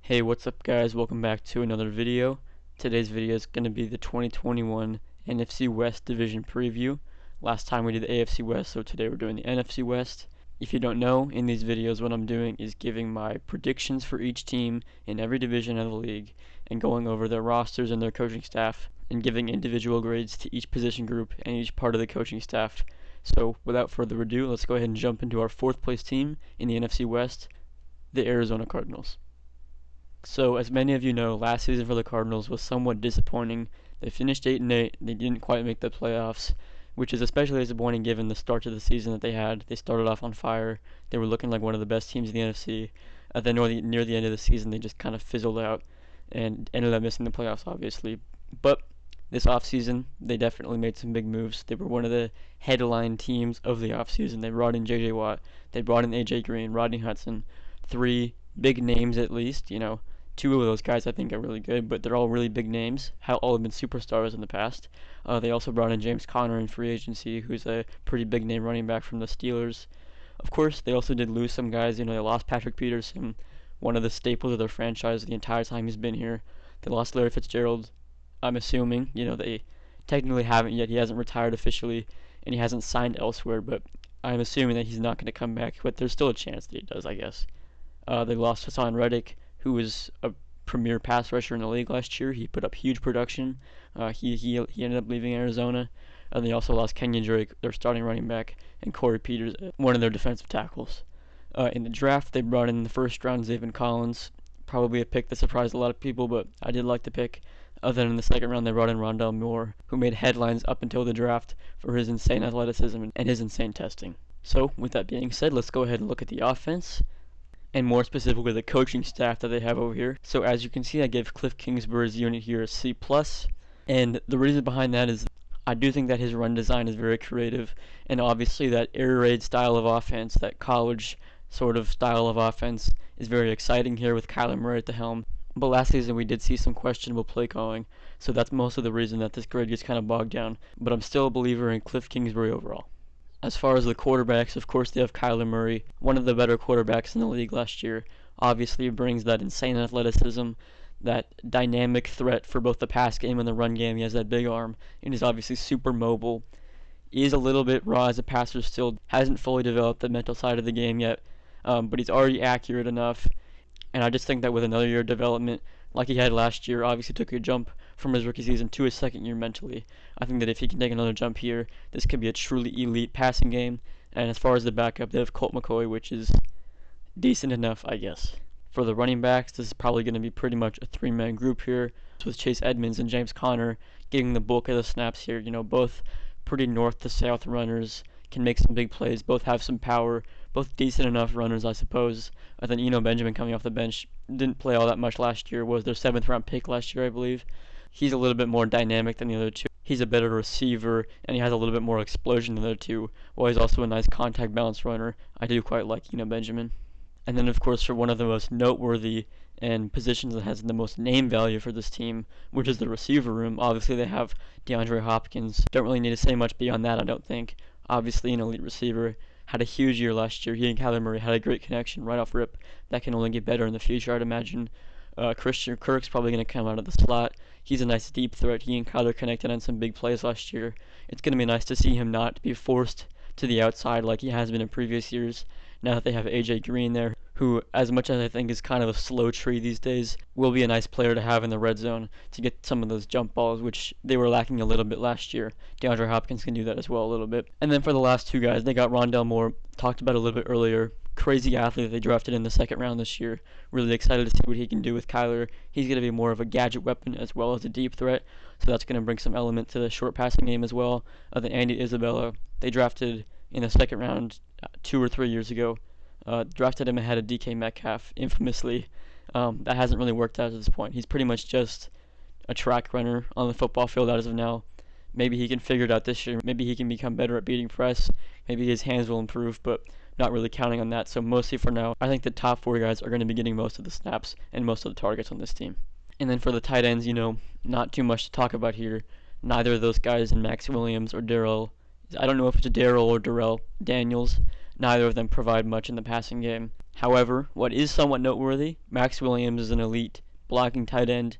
Hey, what's up guys? Welcome back to another video. Today's video is going to be the 2021 NFC West Division Preview. Last time we did the AFC West, so today we're doing the NFC West. If you don't know, in these videos what I'm doing is giving my predictions for each team in every division of the league and going over their rosters and their coaching staff and giving individual grades to each position group and each part of the coaching staff. So without further ado, let's go ahead and jump into our fourth place team in the NFC West, the Arizona Cardinals. So, as many of you know, last season for the Cardinals was somewhat disappointing. They finished 8-8. They didn't quite make the playoffs, which is especially disappointing given the start to the season that they had. They started off on fire. They were looking like one of the best teams in the NFC. Then near the end of the season, they just kind of fizzled out and ended up missing the playoffs, obviously. But this offseason, they definitely made some big moves. They were one of the headline teams of the offseason. They brought in J.J. Watt. They brought in A.J. Green, Rodney Hudson. Three big names at least, two of those guys I think are really good, but they're all really big names. All have been superstars in the past. They also brought in James Conner in free agency, who's a pretty big name running back from the Steelers. Of course, they also did lose some guys. They lost Patrick Peterson, one of the staples of their franchise the entire time he's been here. They lost Larry Fitzgerald. I'm assuming, they technically haven't yet. He hasn't retired officially, and he hasn't signed elsewhere, but I'm assuming that he's not going to come back, but there's still a chance that he does, I guess. They lost Hassan Reddick, who was a premier pass rusher in the league last year. He put up huge production. He ended up leaving Arizona. And they also lost Kenyon Drake, their starting running back, and Corey Peters, one of their defensive tackles. In the draft, they brought in the first round Zaven Collins, probably a pick that surprised a lot of people, but I did like the pick. Then in the second round, they brought in Rondale Moore, who made headlines up until the draft for his insane athleticism and his insane testing. So, with that being said, let's go ahead and look at the offense, and more specifically the coaching staff that they have over here. So as you can see, I give Cliff Kingsbury's unit here a C+, and the reason behind that is I do think that his run design is very creative, and obviously that air raid style of offense, that college sort of style of offense, is very exciting here with Kyler Murray at the helm. But last season we did see some questionable play calling, so that's most of the reason that this grade gets kind of bogged down, but I'm still a believer in Cliff Kingsbury overall. As far as the quarterbacks, of course they have Kyler Murray, one of the better quarterbacks in the league last year. Obviously he brings that insane athleticism, that dynamic threat for both the pass game and the run game. He has that big arm, and he's obviously super mobile. He is a little bit raw as a passer still, hasn't fully developed the mental side of the game yet, but he's already accurate enough. And I just think that with another year of development, like he had last year, obviously took a jump from his rookie season to his second year mentally. I think that if he can take another jump here, this could be a truly elite passing game. And as far as the backup, they have Colt McCoy, which is decent enough, I guess. For the running backs, this is probably going to be pretty much a three-man group here, with Chase Edmonds and James Conner getting the bulk of the snaps here. Both pretty north to south runners, can make some big plays, both have some power, both decent enough runners, I suppose. Then Benjamin coming off the bench, didn't play all that much last year, was their 7th round pick last year, I believe. He's a little bit more dynamic than the other two. He's a better receiver, and he has a little bit more explosion than the other two, while he's also a nice contact balance runner. I do quite like Benjamin. And then, of course, for one of the most noteworthy and positions that has the most name value for this team, which is the receiver room, obviously they have DeAndre Hopkins. Don't really need to say much beyond that, I don't think. Obviously an elite receiver. Had a huge year last year. He and Kyler Murray had a great connection right off rip. That can only get better in the future, I'd imagine. Christian Kirk's probably going to come out of the slot. He's a nice deep threat. He and Kyler connected on some big plays last year. It's going to be nice to see him not be forced to the outside like he has been in previous years. Now that they have A.J. Green there, who, as much as I think is kind of a slow tree these days, will be a nice player to have in the red zone to get some of those jump balls, which they were lacking a little bit last year. DeAndre Hopkins can do that as well a little bit. And then for the last two guys, they got Rondale Moore, talked about a little bit earlier. Crazy athlete they drafted in the second round this year. Really excited to see what he can do with Kyler. He's going to be more of a gadget weapon as well as a deep threat, so that's going to bring some element to the short passing game as well. Then Andy Isabella, they drafted in the second round 2 or 3 years ago. Drafted him ahead of DK Metcalf, infamously. That hasn't really worked out at this point. He's pretty much just a track runner on the football field as of now. Maybe he can figure it out this year. Maybe he can become better at beating press. Maybe his hands will improve, but not really counting on that. So mostly for now, I think the top 4 guys are going to be getting most of the snaps and most of the targets on this team. And then for the tight ends, not too much to talk about here. Neither of those guys, Max Williams or Darrell, I don't know if it's Darrell or Darrell Daniels. Neither of them provide much in the passing game. However, what is somewhat noteworthy, Max Williams is an elite blocking tight end.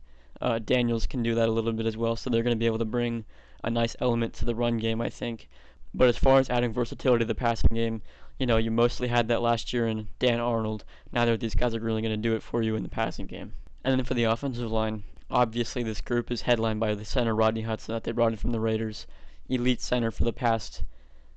Daniels can do that a little bit as well, so they're going to be able to bring a nice element to the run game, I think. But as far as adding versatility to the passing game, you mostly had that last year in Dan Arnold. Neither of these guys are really going to do it for you in the passing game. And then for the offensive line, obviously this group is headlined by the center Rodney Hudson that they brought in from the Raiders. Elite center for the past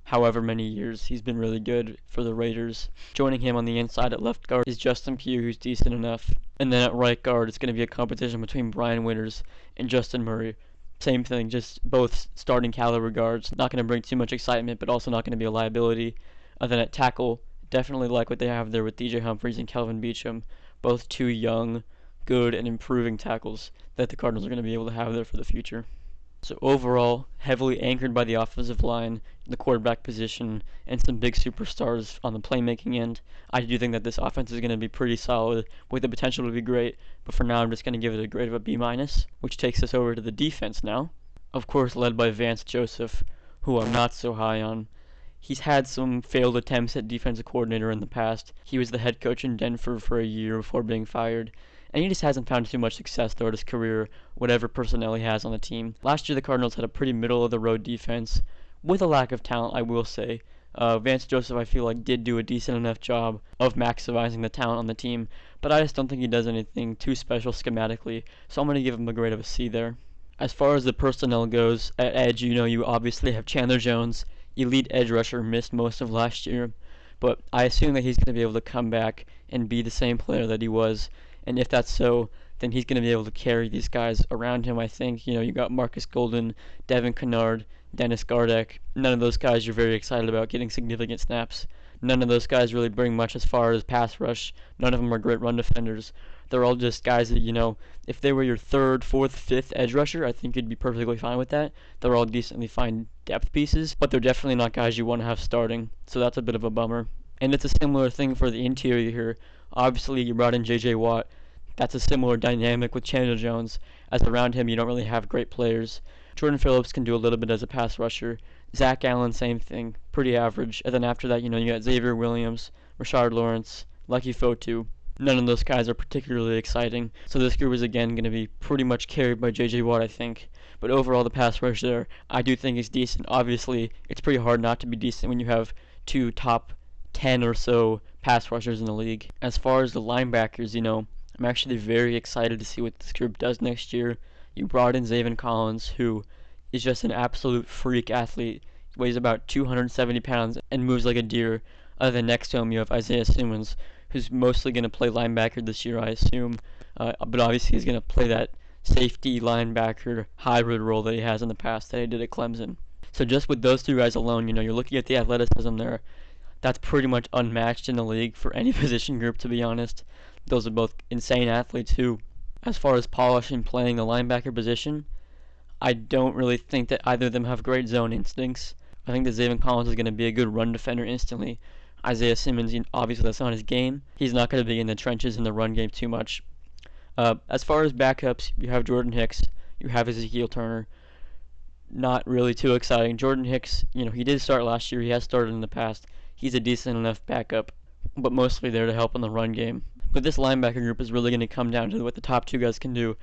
however many years. He's been really good for the Raiders. Joining him on the inside at left guard is Justin Pugh, who's decent enough. And then at right guard, it's going to be a competition between Brian Winters and Justin Murray. Same thing, just both starting caliber guards. Not going to bring too much excitement, but also not going to be a liability. And then at tackle, definitely like what they have there with DJ Humphries and Kelvin Beachum. Both two young, good, and improving tackles that the Cardinals are going to be able to have there for the future. So overall, heavily anchored by the offensive line, the quarterback position, and some big superstars on the playmaking end, I do think that this offense is going to be pretty solid with the potential to be great, but for now I'm just going to give it a grade of a B-, which takes us over to the defense now. Of course, led by Vance Joseph, who I'm not so high on. He's had some failed attempts at defensive coordinator in the past. He was the head coach in Denver for a year before being fired. And he just hasn't found too much success throughout his career, whatever personnel he has on the team. Last year, the Cardinals had a pretty middle-of-the-road defense, with a lack of talent, I will say. Vance Joseph, I feel like, did do a decent enough job of maximizing the talent on the team, but I just don't think he does anything too special schematically, so I'm going to give him a grade of a C there. As far as the personnel goes, at edge, you obviously have Chandler Jones, elite edge rusher, missed most of last year, but I assume that he's going to be able to come back and be the same player that he was. And if that's so, then he's going to be able to carry these guys around him, I think. You got Marcus Golden, Devin Kennard, Dennis Gardeck. None of those guys you're very excited about getting significant snaps. None of those guys really bring much as far as pass rush. None of them are great run defenders. They're all just guys that, if they were your third, fourth, fifth edge rusher, I think you'd be perfectly fine with that. They're all decently fine depth pieces, but they're definitely not guys you want to have starting. So that's a bit of a bummer. And it's a similar thing for the interior here. Obviously, you brought in J.J. Watt. That's a similar dynamic with Chandler Jones, as around him you don't really have great players. Jordan Phillips can do a little bit as a pass rusher. Zach Allen, same thing, pretty average. And then after that, you got Xavier Williams, Rashard Lawrence, Lucky Fotu. None of those guys are particularly exciting. So this group is again going to be pretty much carried by J.J. Watt, I think. But overall, the pass rush there, I do think is decent. Obviously, it's pretty hard not to be decent when you have two top 10 or so pass rushers in the league. As far as the linebackers, I'm actually very excited to see what this group does next year. You brought in Zaven Collins, who is just an absolute freak athlete. He weighs about 270 pounds and moves like a deer. Other than next to him, you have Isaiah Simmons, who's mostly going to play linebacker this year, I assume. But obviously he's going to play that safety linebacker hybrid role that he has in the past that he did at Clemson. So just with those two guys alone, you're looking at the athleticism there. That's pretty much unmatched in the league for any position group, to be honest. Those are both insane athletes who, as far as polish and playing the linebacker position, I don't really think that either of them have great zone instincts. I think that Zaven Collins is going to be a good run defender instantly. Isaiah Simmons, obviously that's not his game. He's not going to be in the trenches in the run game too much. As far as backups, you have Jordan Hicks, you have Ezekiel Turner. Not really too exciting. Jordan Hicks, he did start last year. He has started in the past. He's a decent enough backup, but mostly there to help in the run game. But this linebacker group is really going to come down to what the top two guys can do.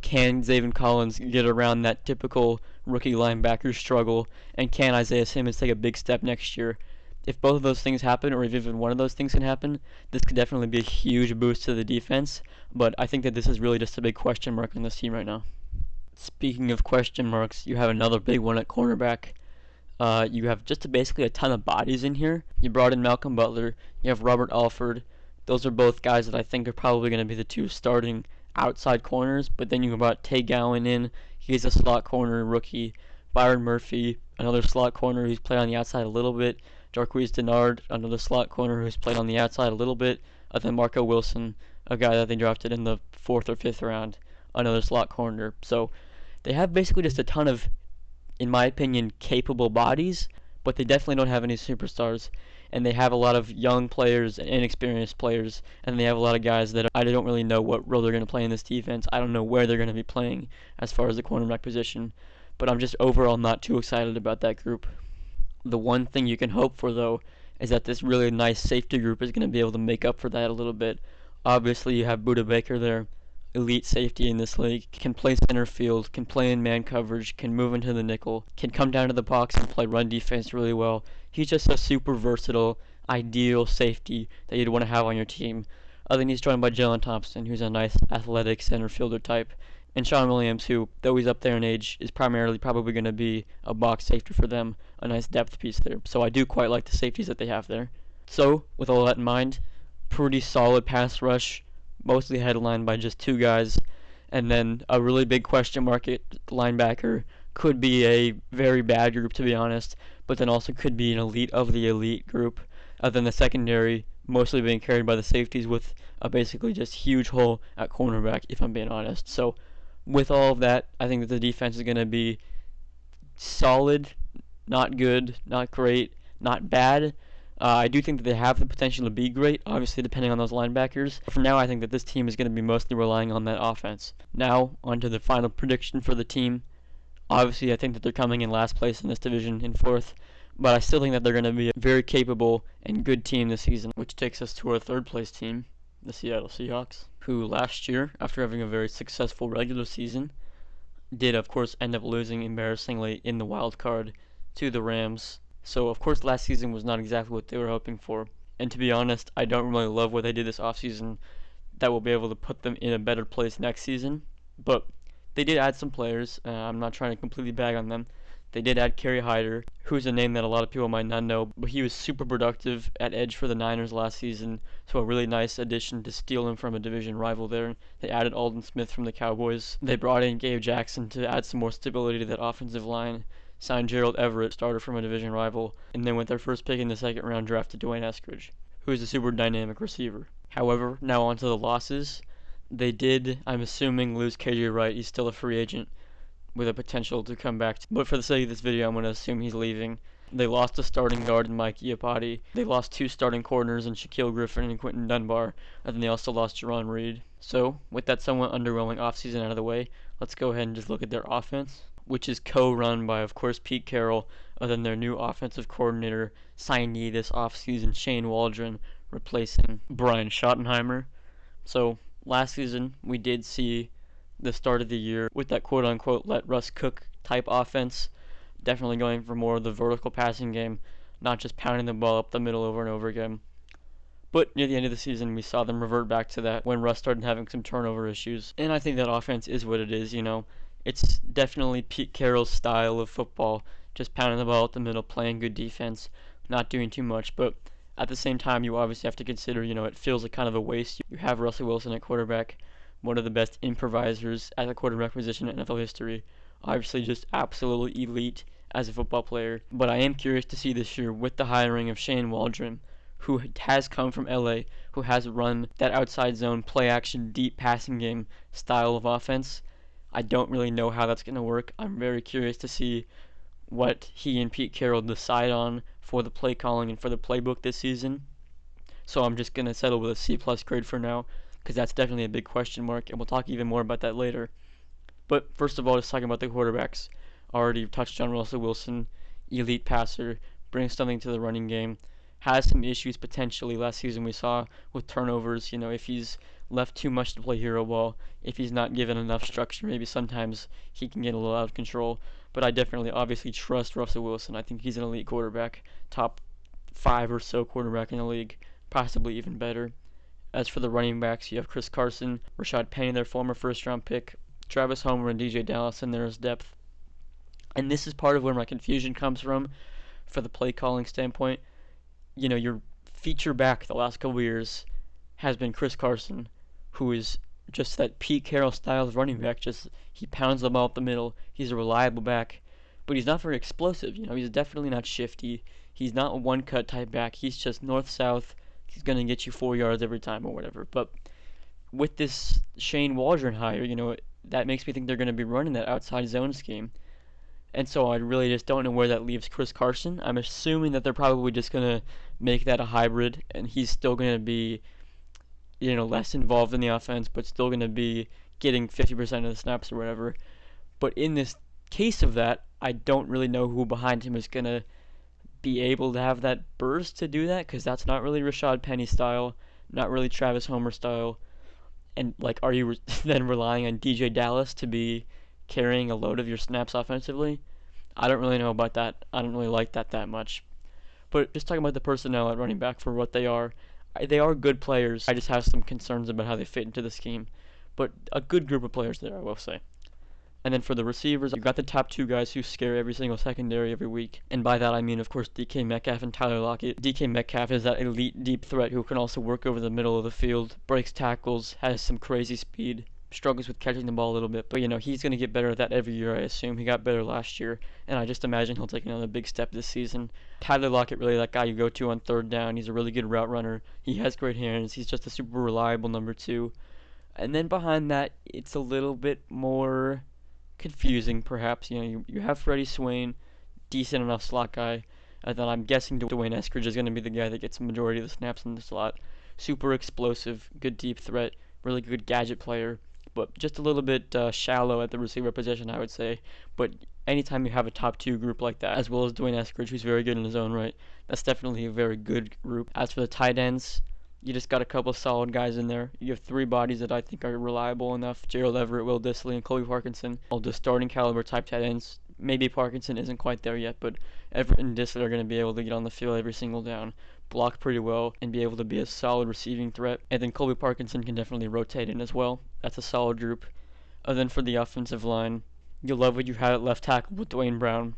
Can Zaven Collins get around that typical rookie linebacker struggle, and can Isaiah Simmons take a big step next year? If both of those things happen, or if even one of those things can happen, this could definitely be a huge boost to the defense, but I think that this is really just a big question mark on this team right now. Speaking of question marks, you have another big one at cornerback. You have just basically a ton of bodies in here. You brought in Malcolm Butler. You have Robert Alford. Those are both guys that I think are probably going to be the two starting outside corners. But then you brought Tay Gowan in. He's a slot corner rookie. Byron Murphy, another slot corner who's played on the outside a little bit. Jarquez Denard, another slot corner who's played on the outside a little bit. And then Marco Wilson, a guy that they drafted in the 4th or 5th round, another slot corner. So they have basically just a ton of, in my opinion, capable bodies, but they definitely don't have any superstars. And they have a lot of young players and inexperienced players, and they have a lot of guys that I don't really know what role they're going to play in this defense. I don't know where they're going to be playing as far as the cornerback position, but I'm just overall not too excited about that group. The one thing you can hope for, though, is that this really nice safety group is going to be able to make up for that a little bit. Obviously, you have Budda Baker there, elite safety in this league, can play center field, can play in man coverage, can move into the nickel, can come down to the box and play run defense really well. He's just a super versatile, ideal safety that you'd want to have on your team. Other than he's joined by Jalen Thompson, who's a nice athletic center fielder type. And Sean Williams, who, though he's up there in age, is primarily probably going to be a box safety for them, a nice depth piece there. So I do quite like the safeties that they have there. So, with all that in mind, pretty solid pass rush, mostly headlined by just two guys, and then a really big question mark at linebacker. Could be a very bad group, to be honest, but then also could be an elite of the elite group. Other than the secondary, mostly being carried by the safeties with a basically just huge hole at cornerback, if I'm being honest. So, with all of that, I think that the defense is going to be solid, not good, not great, not bad. I do think that they have the potential to be great, obviously depending on those linebackers. For now, I think that this team is going to be mostly relying on that offense. Now, on to the final prediction for the team. Obviously, I think that they're coming in last place in this division, in fourth, but I still think that they're going to be a very capable and good team this season, which takes us to our third place team, the Seattle Seahawks, who last year, after having a very successful regular season, did of course end up losing embarrassingly in the wild card to the Rams. So of course last season was not exactly what they were hoping for. And to be honest, I don't really love what they did this offseason that will be able to put them in a better place next season. But they did add some players. I'm not trying to completely bag on them. They did add Kerry Hyder, who's a name that a lot of people might not know, but he was super productive at edge for the Niners last season, so a really nice addition to steal him from a division rival there. They added Aldon Smith from the Cowboys. They brought in Gabe Jackson to add some more stability to that offensive line, signed Gerald Everett, starter from a division rival, and then with their first pick in the second round drafted Dwayne Eskridge, who is a super dynamic receiver. However, now on to the losses. They did, I'm assuming, lose KJ Wright. He's still a free agent with a potential to come back. But for the sake of this video, I'm going to assume he's leaving. They lost a starting guard in Mike Iapati. They lost two starting corners in Shaquille Griffin and Quentin Dunbar. And then they also lost Jerron Reed. So, with that somewhat underwhelming offseason out of the way, let's go ahead and just look at their offense, which is co-run by, of course, Pete Carroll, and then their new offensive coordinator signee this offseason, Shane Waldron, replacing Brian Schottenheimer. So, last season, we did see the start of the year with that quote-unquote let Russ cook type offense, definitely going for more of the vertical passing game, not just pounding the ball up the middle over and over again. But near the end of the season, we saw them revert back to that when Russ started having some turnover issues. And I think that offense is what it is, you know. It's definitely Pete Carroll's style of football, just pounding the ball up the middle, playing good defense, not doing too much. But at the same time, you obviously have to consider, you know, it feels like kind of a waste. You have Russell Wilson at quarterback, one of the best improvisers at the quarterback position in NFL history. Obviously just absolutely elite as a football player. But I am curious to see this year with the hiring of Shane Waldron, who has come from LA, who has run that outside zone, play action, deep passing game style of offense. I don't really know how that's going to work. I'm very curious to see what he and Pete Carroll decide on for the play calling and for the playbook this season. So I'm just going to settle with a C+ grade for now, because that's definitely a big question mark, and we'll talk even more about that later. But first of all, just talking about the quarterbacks. Already touched on Russell Wilson, elite passer, brings something to the running game, has some issues potentially last season we saw with turnovers. You know, if he's left too much to play hero ball, if he's not given enough structure, maybe sometimes he can get a little out of control. But I definitely obviously trust Russell Wilson. I think he's an elite quarterback, top 5 or so quarterback in the league, possibly even better. As for the running backs, you have Chris Carson, Rashad Penny, their former first-round pick, Travis Homer, and DJ Dallas, and there's depth. And this is part of where my confusion comes from for the play calling standpoint. You know, your feature back the last couple of years has been Chris Carson, who is just that Pete Carroll style of running back. Just he pounds the ball up the middle. He's a reliable back, but he's not very explosive. You know, he's definitely not shifty. He's not a one-cut type back. He's just north-south. He's going to get you 4 yards every time or whatever. But with this Shane Waldron hire, you know, that makes me think they're going to be running that outside zone scheme. And so I really just don't know where that leaves Chris Carson. I'm assuming that they're probably just going to make that a hybrid, and he's still going to be, you know, less involved in the offense, but still going to be getting 50% of the snaps or whatever. But in this case of that, I don't really know who behind him is going to be able to have that burst to do that, because that's not really Rashad Penny style, not really Travis Homer style. And like, are you then relying on DJ Dallas to be carrying a load of your snaps offensively? I don't really know about that. I don't really like that much. But just talking about the personnel at running back for what they are good players. I just have some concerns about how they fit into the scheme. But a good group of players there, I will say. And then for the receivers, you've got the top two guys who scare every single secondary every week. And by that I mean, of course, DK Metcalf and Tyler Lockett. DK Metcalf is that elite deep threat who can also work over the middle of the field, breaks tackles, has some crazy speed, struggles with catching the ball a little bit. But, he's going to get better at that every year, I assume. He got better last year, and I just imagine he'll take another big step this season. Tyler Lockett, really that guy you go to on third down. He's a really good route runner. He has great hands. He's just a super reliable number two. And then behind that, it's a little bit more confusing, perhaps. You have Freddie Swain, decent enough slot guy, and then I'm guessing Dwayne Eskridge is going to be the guy that gets the majority of the snaps in the slot. Super explosive, good deep threat, really good gadget player, but just a little bit shallow at the receiver position, I would say. But anytime you have a top two group like that, as well as Dwayne Eskridge, who's very good in his own right, that's definitely a very good group. As for the tight ends, you just got a couple of solid guys in there. You have three bodies that I think are reliable enough. Gerald Everett, Will Dissly, and Colby Parkinson. All just starting caliber type tight ends. Maybe Parkinson isn't quite there yet, but Everett and Dissly are going to be able to get on the field every single down, block pretty well, and be able to be a solid receiving threat. And then Colby Parkinson can definitely rotate in as well. That's a solid group. And then for the offensive line, you'll love what you have at left tackle with Dwayne Brown.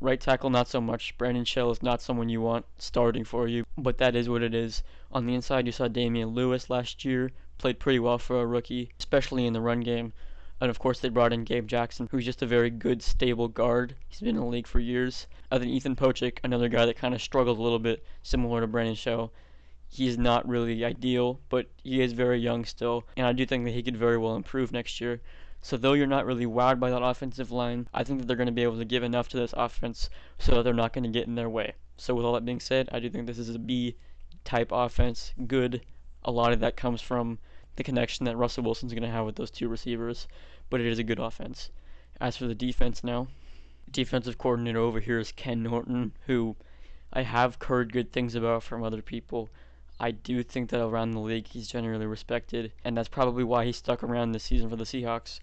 Right tackle, not so much. Brandon Shell is not someone you want starting for you, but that is what it is. On the inside, you saw Damian Lewis last year, played pretty well for a rookie, especially in the run game. And of course, they brought in Gabe Jackson, who's just a very good, stable guard. He's been in the league for years. And then Ethan Pochik, another guy that kind of struggled a little bit, similar to Brandon Shell. He's not really ideal, but he is very young still, and I do think that he could very well improve next year. So though you're not really wowed by that offensive line, I think that they're going to be able to give enough to this offense so that they're not going to get in their way. So with all that being said, I do think this is a B-type offense. Good. A lot of that comes from the connection that Russell Wilson's going to have with those two receivers, but it is a good offense. As for the defense now, defensive coordinator over here is Ken Norton, who I have heard good things about from other people. I do think that around the league he's generally respected, and that's probably why he stuck around this season for the Seahawks.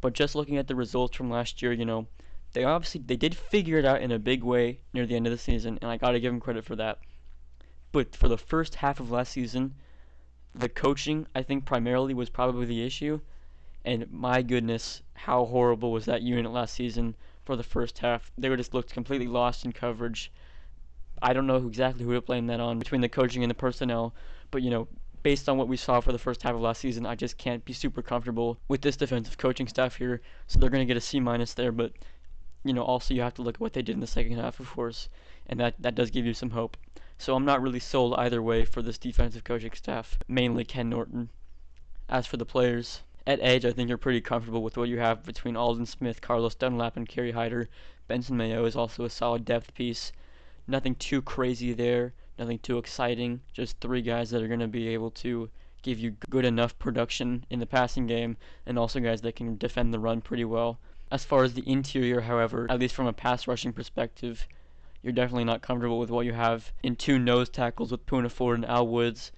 But just looking at the results from last year, they did figure it out in a big way near the end of the season, and I gotta give him credit for that. But for the first half of last season, the coaching, I think, primarily was probably the issue. And my goodness, how horrible was that unit last season for the first half. They were just looked completely lost in coverage. I don't know exactly who to blame that on between the coaching and the personnel, but based on what we saw for the first half of last season, I just can't be super comfortable with this defensive coaching staff here. So they're going to get a C- there, but also you have to look at what they did in the second half, of course, and that does give you some hope. So I'm not really sold either way for this defensive coaching staff, mainly Ken Norton. As for the players, at edge, I think you're pretty comfortable with what you have between Aldon Smith, Carlos Dunlap, and Kerry Hyder. Benson Mayo is also a solid depth piece. Nothing too crazy there, nothing too exciting, just three guys that are going to be able to give you good enough production in the passing game, and also guys that can defend the run pretty well. As far as the interior, however, at least from a pass rushing perspective, you're definitely not comfortable with what you have in two nose tackles with Poona Ford and Al Woods.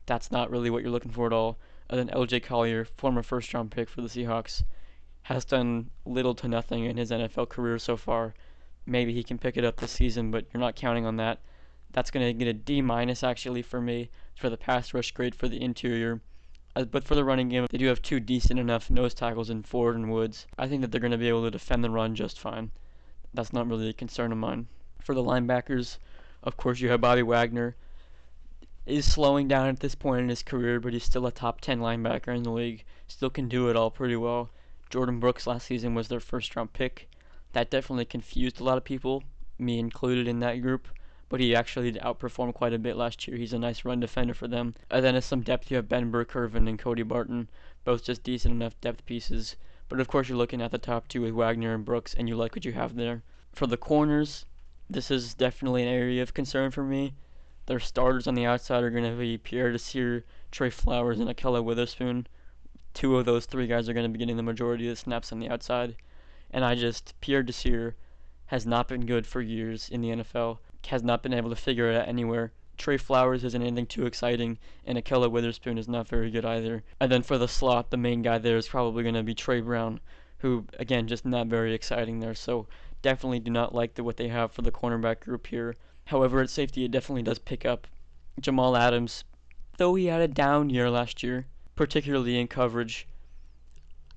That's not really what you're looking for at all. And then LJ Collier, former first-round pick for the Seahawks, has done little to nothing in his NFL career so far. Maybe he can pick it up this season, but you're not counting on that. That's going to get a D- actually for me for the pass rush grade for the interior. But for the running game, they do have two decent enough nose tackles in Ford and Woods. I think that they're going to be able to defend the run just fine. That's not really a concern of mine. For the linebackers, of course, you have Bobby Wagner. Is slowing down at this point in his career, but he's still a top 10 linebacker in the league. Still can do it all pretty well. Jordan Brooks last season was their first-round pick. That definitely confused a lot of people, me included in that group, but he actually outperformed quite a bit last year. He's a nice run defender for them. And then as some depth, you have Ben Burke-Irvin and Cody Barton, both just decent enough depth pieces. But of course, you're looking at the top two with Wagner and Brooks, and you like what you have there. For the corners, this is definitely an area of concern for me. Their starters on the outside are going to be Pierre Desir, Trey Flowers, and Akella Witherspoon. Two of those three guys are going to be getting the majority of the snaps on the outside. And Pierre Desir has not been good for years in the NFL. has not been able to figure it out anywhere. Trey Flowers isn't anything too exciting, and Akella Witherspoon is not very good either. And then for the slot, the main guy there is probably going to be Trey Brown, who, again, just not very exciting there. So definitely do not like what they have for the cornerback group here. However, at safety, it definitely does pick up. Jamal Adams, though he had a down year last year, particularly in coverage,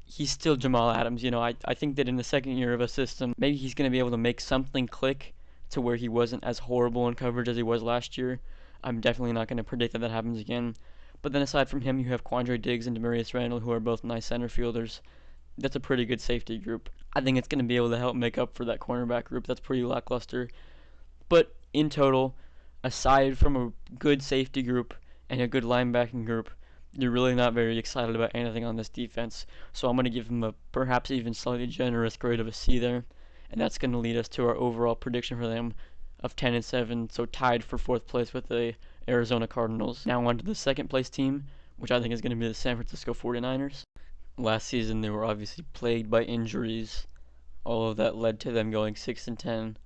he's still Jamal Adams. I think that in the second year of a system, maybe he's going to be able to make something click to where he wasn't as horrible in coverage as he was last year. I'm definitely not going to predict that happens again. But then aside from him, you have Quandre Diggs and Demarius Randall, who are both nice center fielders. That's a pretty good safety group. I think it's going to be able to help make up for that cornerback group that's pretty lackluster. But in total, aside from a good safety group and a good linebacking group, you're really not very excited about anything on this defense. So I'm going to give him a perhaps even slightly generous grade of a C there. And that's going to lead us to our overall prediction for them of 10-7, so tied for 4th place with the Arizona Cardinals. Now on to the second place team, which I think is going to be the San Francisco 49ers. Last season they were obviously plagued by injuries. All of that led to them going 6-10,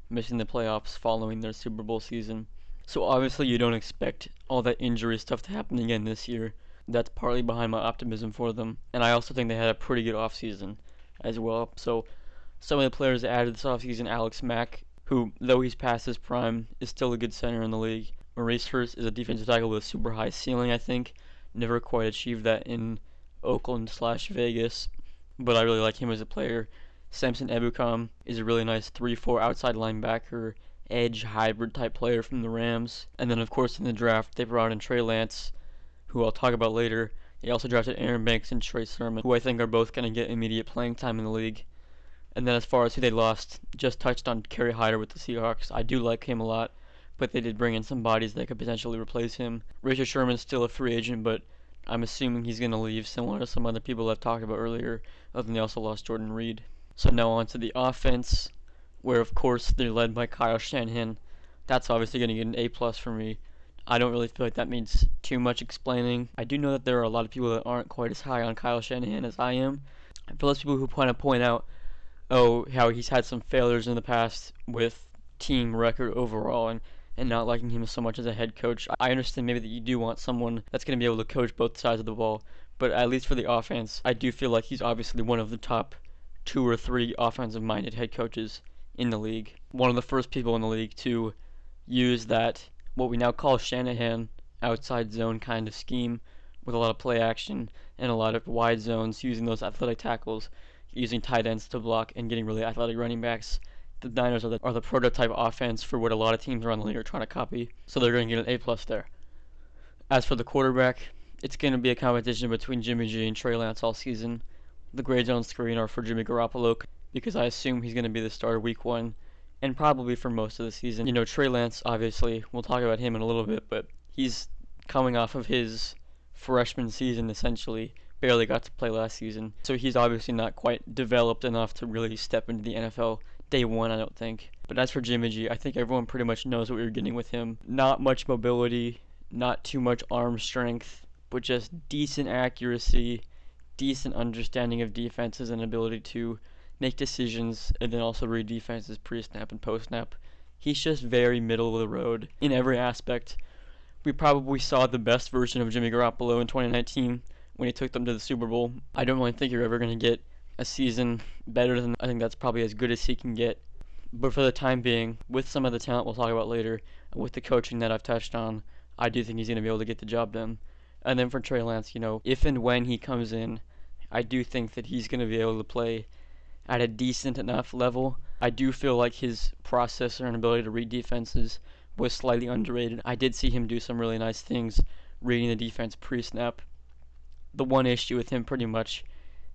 missing the playoffs following their Super Bowl season. So obviously you don't expect all that injury stuff to happen again this year. That's partly behind my optimism for them. And I also think they had a pretty good offseason as well. So some of the players added this offseason, Alex Mack, who, though he's past his prime, is still a good center in the league. Maurice Hurst is a defensive tackle with a super high ceiling, I think. Never quite achieved that in Oakland/Vegas, but I really like him as a player. Samson Ebukam is a really nice 3-4 outside linebacker, edge hybrid type player from the Rams. And then, of course, in the draft, they brought in Trey Lance, who I'll talk about later. They also drafted Aaron Banks and Trey Sermon, who I think are both going to get immediate playing time in the league. And then as far as who they lost, just touched on Kerry Hyder with the Seahawks. I do like him a lot, but they did bring in some bodies that could potentially replace him. Richard Sherman's still a free agent, but I'm assuming he's going to leave, similar to some other people I've talked about earlier. Other than they also lost Jordan Reed. So now on to the offense, where of course they're led by Kyle Shanahan. That's obviously going to get an A+ for me. I don't really feel like that means too much explaining. I do know that there are a lot of people that aren't quite as high on Kyle Shanahan as I am. For those people who kind of point out, how he's had some failures in the past with team record overall and not liking him so much as a head coach. I understand maybe that you do want someone that's going to be able to coach both sides of the ball, but at least for the offense, I do feel like he's obviously one of the top 2 or 3 offensive-minded head coaches in the league. One of the first people in the league to use that, what we now call Shanahan, outside zone kind of scheme with a lot of play action and a lot of wide zones, using those athletic tackles, using tight ends to block, and getting really athletic running backs. The Niners are the prototype offense for what a lot of teams around the league are trying to copy, so they're going to get an A+ there. As for the quarterback, it's going to be a competition between Jimmy G and Trey Lance all season. The grades on screen are for Jimmy Garoppolo, because I assume he's going to be the starter week 1, and probably for most of the season. Trey Lance, obviously, we'll talk about him in a little bit, but he's coming off of his freshman season, essentially. Barely got to play last season, so he's obviously not quite developed enough to really step into the NFL day 1, I don't think. But as for Jimmy G, I think everyone pretty much knows what you're getting with him. Not much mobility, not too much arm strength, but just decent accuracy, decent understanding of defenses, and ability to make decisions and then also read defenses pre-snap and post-snap. He's just very middle of the road in every aspect. We probably saw the best version of Jimmy Garoppolo in 2019 when he took them to the Super Bowl. I don't really think you're ever going to get a season better than I think that's probably as good as he can get. But for the time being, with some of the talent we'll talk about later, and with the coaching that I've touched on, I do think he's going to be able to get the job done. And then for Trey Lance, if and when he comes in, I do think that he's going to be able to play at a decent enough level. I do feel like his processor and ability to read defenses was slightly underrated. I did see him do some really nice things reading the defense pre-snap. The one issue with him pretty much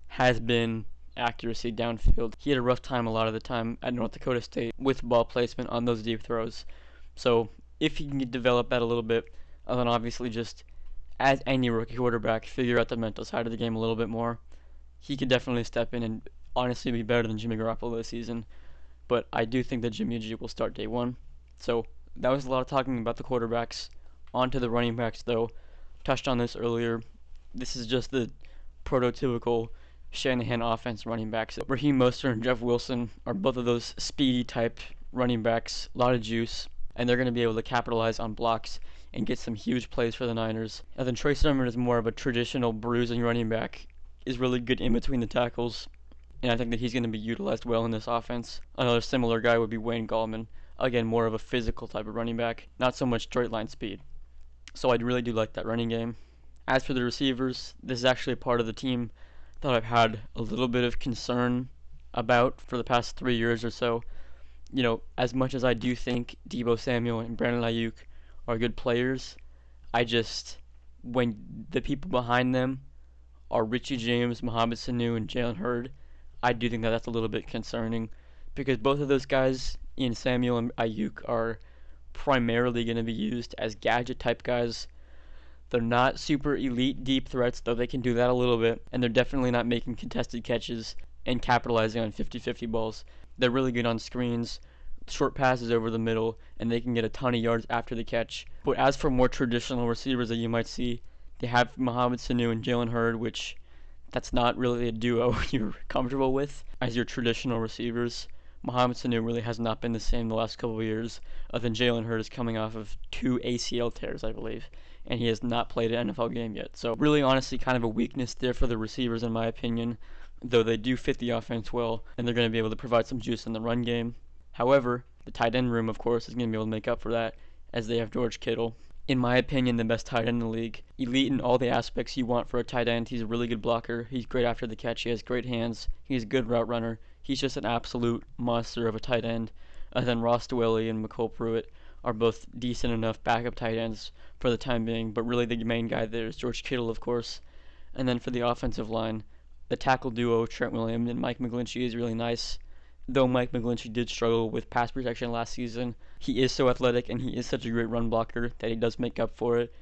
has been accuracy downfield. He had a rough time a lot of the time at North Dakota State with ball placement on those deep throws. So if he can develop that a little bit, and then obviously just, as any rookie quarterback, figure out the mental side of the game a little bit more, he could definitely step in and honestly be better than Jimmy Garoppolo this season. But I do think that Jimmy G will start day 1. So that was a lot of talking about the quarterbacks. On to the running backs, though. Touched on this earlier. This is just the prototypical Shanahan offense running backs. Raheem Mostert and Jeff Wilson are both of those speedy type running backs. A lot of juice. and they're going to be able to capitalize on blocks and get some huge plays for the Niners. And then Trey Sermon is more of a traditional bruising running back, is really good in between the tackles, and I think that he's going to be utilized well in this offense. Another similar guy would be Wayne Gallman. Again, more of a physical type of running back, not so much straight line speed. So I really do like that running game. As for the receivers, this is actually a part of the team that I've had a little bit of concern about for the past 3 years or so. You know, as much as I do think Deebo Samuel and Brandon Ayuk are good players, when the people behind them are Richie James, Mohamed Sanu, and Jalen Hurd, I do think that that's a little bit concerning, because both of those guys, Ian Samuel and Ayuk, are primarily going to be used as gadget type guys. They're not super elite deep threats, though they can do that a little bit, and they're definitely not making contested catches and capitalizing on 50-50 balls. They're really good on screens, short passes over the middle, and they can get a ton of yards after the catch. But as for more traditional receivers that you might see, they have Mohamed Sanu and Jalen Hurd, which that's not really a duo you're comfortable with as your traditional receivers. Mohamed Sanu really has not been the same the last couple of years, other than Jalen Hurd is coming off of 2 ACL tears, I believe, and he has not played an NFL game yet. So really, honestly, kind of a weakness there for the receivers in my opinion, though they do fit the offense well, and they're going to be able to provide some juice in the run game. However, the tight end room, of course, is going to be able to make up for that, as they have George Kittle. In my opinion, the best tight end in the league. Elite in all the aspects you want for a tight end. He's a really good blocker. He's great after the catch. He has great hands. He's a good route runner. He's just an absolute monster of a tight end. And then Ross Dwelley and McCole Pruitt are both decent enough backup tight ends for the time being, but really the main guy there is George Kittle, of course. And then for the offensive line, the tackle duo, Trent Williams and Mike McGlinchey, is really nice. Though Mike McGlinchey did struggle with pass protection last season, he is so athletic and he is such a great run blocker that he does make up for it.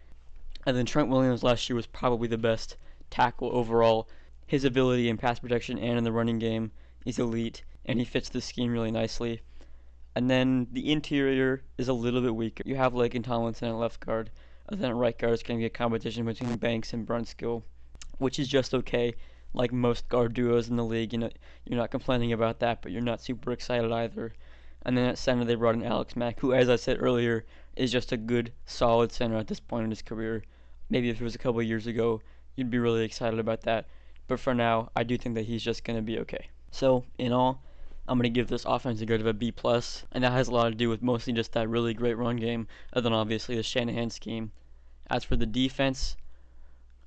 And then Trent Williams last year was probably the best tackle overall. His ability in pass protection and in the running game is elite, and he fits the scheme really nicely. And then the interior is a little bit weaker. You have Laken Tomlinson at left guard, and then at right guard it's going to be a competition between Banks and Brunskill, which is just okay. Like most guard duos in the league, you're not complaining about that, but you're not super excited either. And then at center, they brought in Alex Mack, who, as I said earlier, is just a good, solid center at this point in his career. Maybe if it was a couple of years ago, you'd be really excited about that. But for now, I do think that he's just going to be okay. So, in all, I'm going to give this offense a grade of a B+, and that has a lot to do with mostly just that really great run game, and then obviously the Shanahan scheme. As for the defense,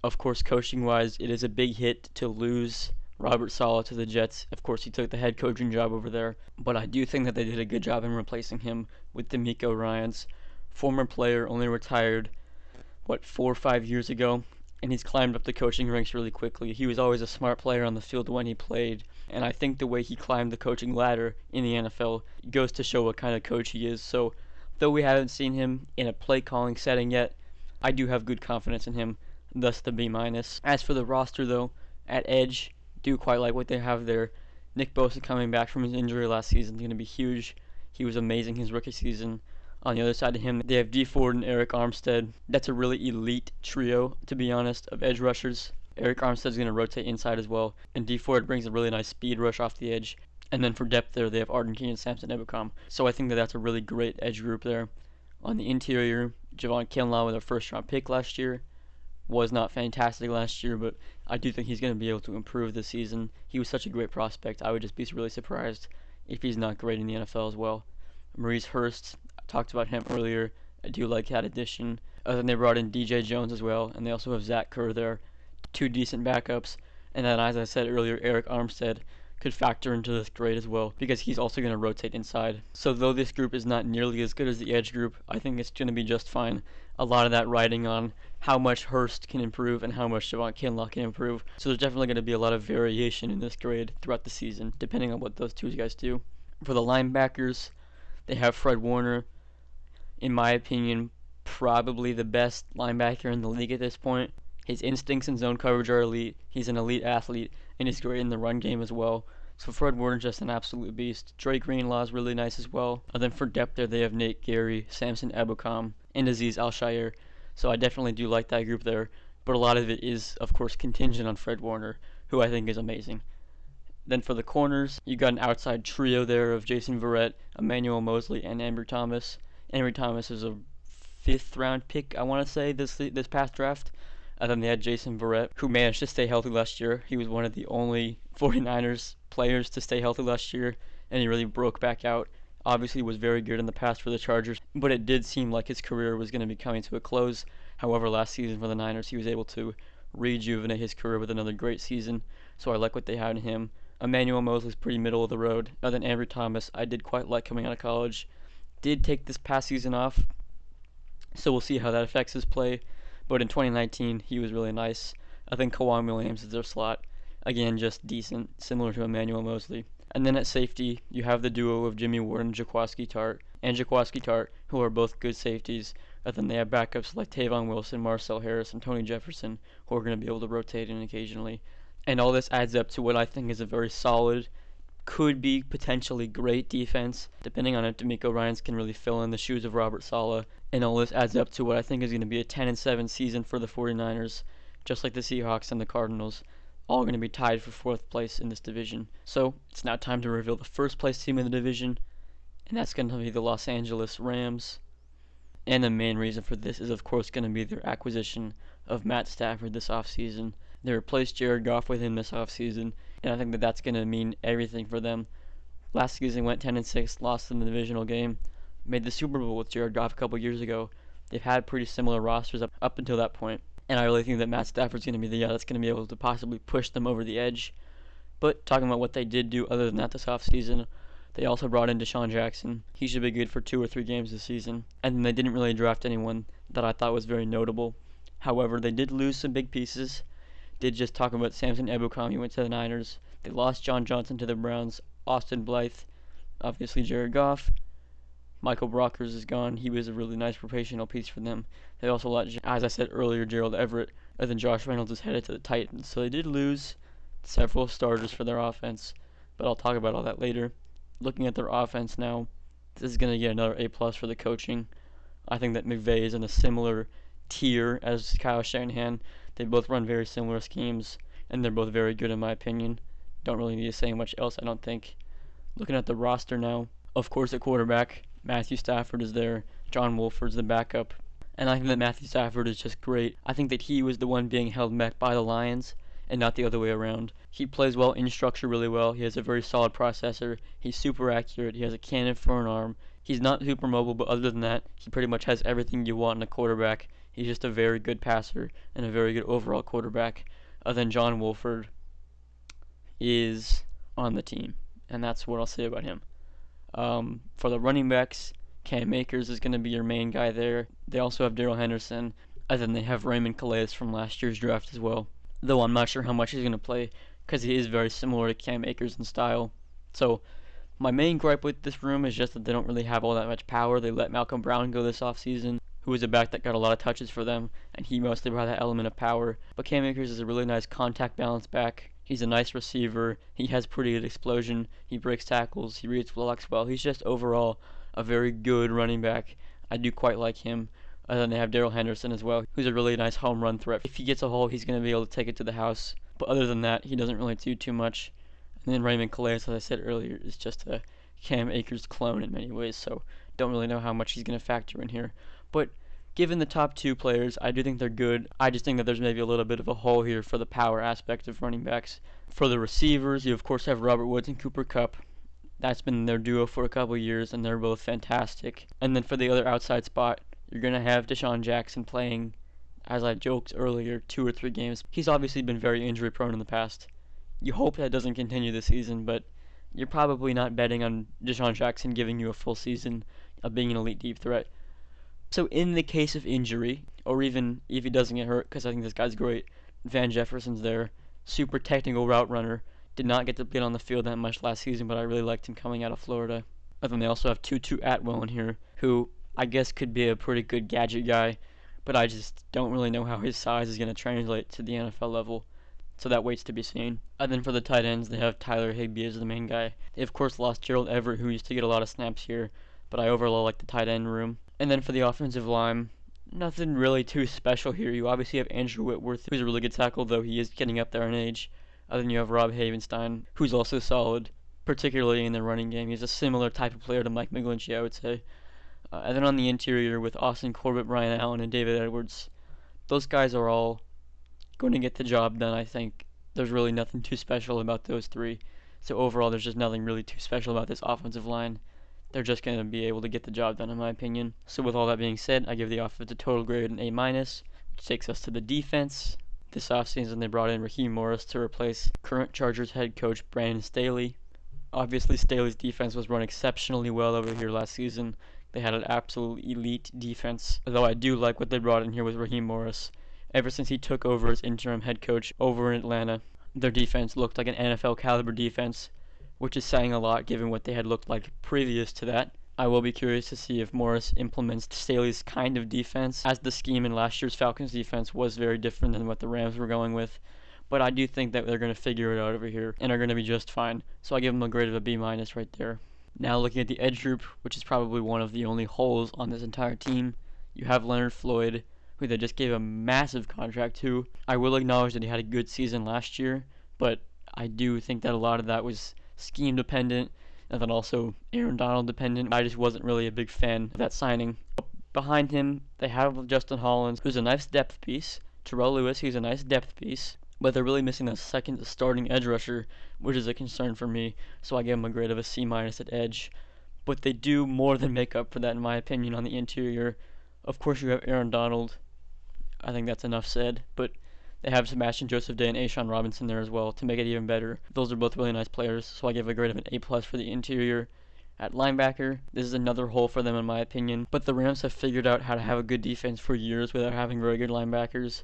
of course, coaching-wise, it is a big hit to lose Robert Saleh to the Jets. Of course, he took the head coaching job over there, but I do think that they did a good job in replacing him with D'Amico Ryans. Former player, only retired, 4 or 5 years ago, and he's climbed up the coaching ranks really quickly. He was always a smart player on the field when he played, and I think the way he climbed the coaching ladder in the NFL goes to show what kind of coach he is. So, though we haven't seen him in a play-calling setting yet, I do have good confidence in him, thus the B-. As for the roster, though, at edge, do quite like what they have there. Nick Bosa coming back from his injury last season is going to be huge. He was amazing his rookie season. On the other side of him, they have Dee Ford and Eric Armstead. That's a really elite trio, to be honest, of edge rushers. Eric Armstead's going to rotate inside as well, and Dee Ford brings a really nice speed rush off the edge. And then for depth there, they have Arden Key and Samson Ebukam. So I think that that's a really great edge group there. On the interior, Javon Kinlaw with a first-round pick last year. Was not fantastic last year, but I do think he's going to be able to improve this season. He was such a great prospect. I would just be really surprised if he's not great in the NFL as well. Maurice Hurst, I talked about him earlier. I do like that addition. Then they brought in DJ Jones as well, and they also have Zach Kerr there. 2 decent backups. And then, as I said earlier, Eric Armstead could factor into this grade as well, because he's also going to rotate inside. So though this group is not nearly as good as the edge group, I think it's going to be just fine. A lot of that riding on how much Hurst can improve and how much Javon Kinlaw can improve. So there's definitely going to be a lot of variation in this grade throughout the season, depending on what those two guys do. For the linebackers, they have Fred Warner, in my opinion, probably the best linebacker in the league at this point. His instincts in zone coverage are elite. He's an elite athlete, and he's great in the run game as well. So Fred Warner's just an absolute beast. Dre Greenlaw is really nice as well. And then for depth there, they have Nate Gary, Samson Ebukam, and Azeez Al-Shaair. So I definitely do like that group there. But a lot of it is, of course, contingent on Fred Warner, who I think is amazing. Then for the corners, you got an outside trio there of Jason Verrett, Emmanuel Mosley, and Andrew Thomas. Henry Thomas is a 5th-round pick, I want to say, this past draft. And then they had Jason Verrett, who managed to stay healthy last year. He was one of the only 49ers players to stay healthy last year, and he really broke back out. Obviously was very good in the past for the Chargers, but it did seem like his career was going to be coming to a close. However, last season for the Niners, he was able to rejuvenate his career with another great season, so I like what they had in him. Emmanuel Mosley's pretty middle of the road. Other than Andrew Thomas, I did quite like coming out of college. Did take this past season off, so we'll see how that affects his play. But in 2019, he was really nice. I think Kawhi Williams is their slot. Again, just decent, similar to Emmanuel Mosley. And then at safety, you have the duo of Jimmy Ward and Jaquiski Tartt, who are both good safeties. And then they have backups like Tavon Wilson, Marcel Harris, and Tony Jefferson, who are going to be able to rotate in occasionally. And all this adds up to what I think is a very solid, could be potentially great defense, depending on if D'Amico Ryans can really fill in the shoes of Robert Saleh. And all this adds up to what I think is going to be a 10-7 season for the 49ers, just like the Seahawks and the Cardinals, all going to be tied for 4th place in this division. So it's now time to reveal the 1st place team in the division, and that's going to be the Los Angeles Rams. And the main reason for this is, of course, going to be their acquisition of Matt Stafford this offseason. They replaced Jared Goff with him this offseason, and I think that that's going to mean everything for them. Last season went 10-6, lost in the divisional game, made the Super Bowl with Jared Goff a couple years ago. They've had pretty similar rosters up until that point, and I really think that Matt Stafford's going to be the guy that's going to be able to possibly push them over the edge. But talking about what they did do other than that this offseason, they also brought in Deshaun Jackson. He should be good for 2 or 3 games this season. And then they didn't really draft anyone that I thought was very notable. However, they did lose some big pieces. Did just talk about Samson Ebukam. He went to the Niners. They lost John Johnson to the Browns. Austin Blythe. Obviously Jared Goff. Michael Brockers is gone. He was a really nice rotational piece for them. They also lost, as I said earlier, Gerald Everett. And then Josh Reynolds is headed to the Titans. So they did lose several starters for their offense. But I'll talk about all that later. Looking at their offense now, this is going to get another A+ for the coaching. I think that McVay is in a similar tier as Kyle Shanahan. They both run very similar schemes, and they're both very good in my opinion. Don't really need to say much else, I don't think. Looking at the roster now, of course at quarterback, Matthew Stafford is there. John Wolford's the backup. And I think that Matthew Stafford is just great. I think that he was the one being held back by the Lions, and not the other way around. He plays well in structure really well. He has a very solid processor. He's super accurate. He has a cannon for an arm. He's not super mobile, but other than that, he pretty much has everything you want in a quarterback. He's just a very good passer and a very good overall quarterback. Other than John Wolford is on the team, and that's what I'll say about him. For the running backs, Cam Akers is going to be your main guy there. They also have Darrell Henderson, and then they have Raymond Calais from last year's draft as well. Though I'm not sure how much he's going to play, because he is very similar to Cam Akers in style. So my main gripe with this room is just that they don't really have all that much power. They let Malcolm Brown go this offseason, who was a back that got a lot of touches for them, and he mostly brought that element of power. But Cam Akers is a really nice contact balance back. He's a nice receiver. He has pretty good explosion. He breaks tackles. He reads blocks well. He's just overall a very good running back. I do quite like him. And then they have Darrell Henderson as well, who's a really nice home run threat. If he gets a hole, he's going to be able to take it to the house. But other than that, he doesn't really do too much. And then Raymond Calais, as I said earlier, is just a Cam Akers clone in many ways, so don't really know how much he's going to factor in here. But given the top 2 players, I do think they're good. I just think that there's maybe a little bit of a hole here for the power aspect of running backs. For the receivers, you of course have Robert Woods and Cooper Kupp. That's been their duo for a couple years, and they're both fantastic. And then for the other outside spot, you're going to have Deshaun Jackson playing, as I joked earlier, 2 or 3 games. He's obviously been very injury prone in the past. You hope that doesn't continue this season, but you're probably not betting on Deshaun Jackson giving you a full season of being an elite deep threat. So in the case of injury, or even if he doesn't get hurt, because I think this guy's great, Van Jefferson's there, super technical route runner, did not get to get on the field that much last season, but I really liked him coming out of Florida. And then they also have Tutu Atwell in here, who I guess could be a pretty good gadget guy, but I just don't really know how his size is going to translate to the NFL level. So that waits to be seen. And then for the tight ends, they have Tyler Higbee as the main guy. They of course lost Gerald Everett, who used to get a lot of snaps here, but I overall like the tight end room. And then for the offensive line, nothing really too special here. You obviously have Andrew Whitworth, who's a really good tackle, though he is getting up there in age. And then you have Rob Havenstein, who's also solid, particularly in the running game. He's a similar type of player to Mike McGlinchey, I would say. And then on the interior with Austin Corbett, Brian Allen, and David Edwards, those guys are all going to get the job done. I think there's really nothing too special about those three. So overall, there's just nothing really too special about this offensive line. They're just going to be able to get the job done, in my opinion. So with all that being said, I give the offense a total grade an A-, which takes us to the defense. This offseason, they brought in Raheem Morris to replace current Chargers head coach Brandon Staley. Obviously, Staley's defense was run exceptionally well over here last season. They had an absolute elite defense. Although I do like what they brought in here with Raheem Morris. Ever since he took over as interim head coach over in Atlanta, their defense looked like an NFL caliber defense, which is saying a lot given what they had looked like previous to that. I will be curious to see if Morris implements Staley's kind of defense, as the scheme in last year's Falcons defense was very different than what the Rams were going with. But I do think that they're going to figure it out over here and are going to be just fine. So I give them a grade of a B- right there. Now looking at the edge group, which is probably one of the only holes on this entire team, you have Leonard Floyd, who they just gave a massive contract to. I will acknowledge that he had a good season last year, but I do think that a lot of that was scheme dependent and then also Aaron Donald dependent. I just wasn't really a big fan of that signing. Behind him, they have Justin Hollins, who's a nice depth piece. Terrell Lewis, he's a nice depth piece. But they're really missing that second starting edge rusher, which is a concern for me. So I give them a grade of a C- at edge. But they do more than make up for that, in my opinion, on the interior. Of course, you have Aaron Donald. I think that's enough said. But they have Sebastian Joseph Day and A'Shawn Robinson there as well to make it even better. Those are both really nice players, so I give a grade of an A+ for the interior. At linebacker, this is another hole for them in my opinion, but the Rams have figured out how to have a good defense for years without having very good linebackers.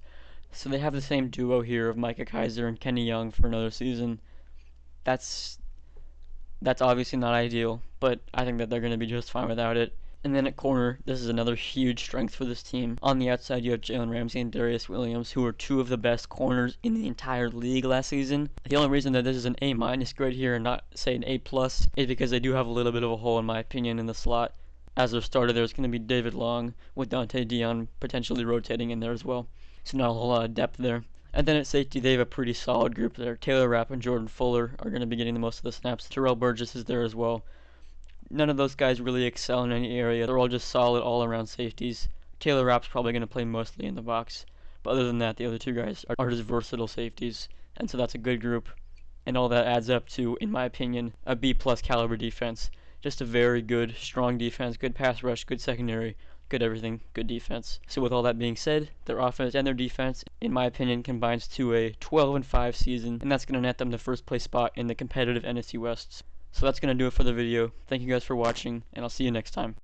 So they have the same duo here of Micah Kiser and Kenny Young for another season. That's obviously not ideal, but I think that they're going to be just fine without it. And then at corner, this is another huge strength for this team. On the outside, you have Jalen Ramsey and Darius Williams, who are two of the best corners in the entire league last season. The only reason that this is an A- grade here and not, say, an A+, is because they do have a little bit of a hole, in my opinion, in the slot. As their starter, there's going to be David Long, with Dante Dion potentially rotating in there as well. So not a whole lot of depth there. And then at safety, they have a pretty solid group there. Taylor Rapp and Jordan Fuller are going to be getting the most of the snaps. Terrell Burgess is there as well. None of those guys really excel in any area. They're all just solid all-around safeties. Taylor Rapp's probably going to play mostly in the box. But other than that, the other two guys are just versatile safeties. And so that's a good group. And all that adds up to, in my opinion, a B+ caliber defense. Just a very good, strong defense, good pass rush, good secondary, good everything, good defense. So with all that being said, their offense and their defense, in my opinion, combines to a 12-5 season. And that's going to net them the first place spot in the competitive NFC West. So that's going to do it for the video. Thank you guys for watching, and I'll see you next time.